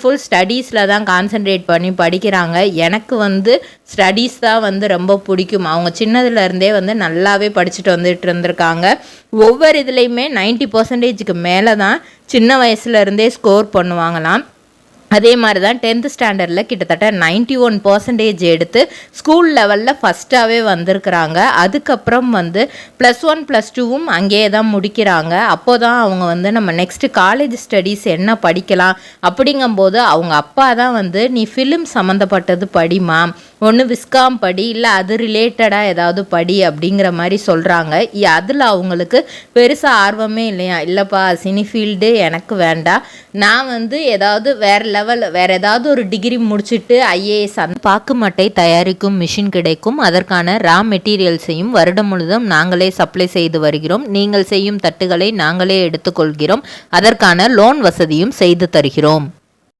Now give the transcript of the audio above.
Full ஸ்டடீஸில் தான் concentrate பண்ணி படிக்கிறாங்க. எனக்கு வந்து ஸ்டடீஸ் தான் வந்து ரொம்ப பிடிக்கும். அவங்க சின்னதுலேருந்தே வந்து நல்லாவே படிச்சுட்டு வந்துட்டு இருந்திருக்காங்க. ஒவ்வொரு இதுலேயுமே 90% மேலே தான் சின்ன வயசுலேருந்தே ஸ்கோர் பண்ணுவாங்களாம். அதே மாதிரி தான் 10th ஸ்டாண்டர்டில் கிட்டத்தட்ட 91% எடுத்து ஸ்கூல் லெவலில் ஃபஸ்ட்டாகவே வந்திருக்கிறாங்க. அதுக்கப்புறம் வந்து +1 +2வும் அங்கேயே தான் முடிக்கிறாங்க. அப்போ தான் அவங்க வந்து நம்ம நெக்ஸ்ட்டு காலேஜ் ஸ்டடீஸ் என்ன படிக்கலாம் அப்படிங்கும்போது அவங்க அப்பா தான் வந்து நீ ஃபிலிம் சம்மந்தப்பட்டது படிமா, ஒன்று விஸ்காம் படி, இல்லை அது ரிலேட்டடாக ஏதாவது படி அப்படிங்கிற மாதிரி சொல்கிறாங்க. அதில் அவங்களுக்கு பெருசாக ஆர்வமே இல்லையா. இல்லைப்பா சினி ஃபீல்டு எனக்கு வேண்டாம், நான் வந்து ஏதாவது வேறு ஏதாவது ஒரு டிகிரி முடிச்சுட்டு IAS பாக்குமட்டை தயாரிக்கும் மிஷின் கிடைக்கும். அதற்கான ரா மெட்டீரியல்ஸையும் வருடம் முழுதும் நாங்களே சப்ளை செய்து வருகிறோம். நீங்கள் செய்யும் தட்டுகளை நாங்களே எடுத்துக்கொள்கிறோம். அதற்கான லோன் வசதியும் செய்து தருகிறோம்.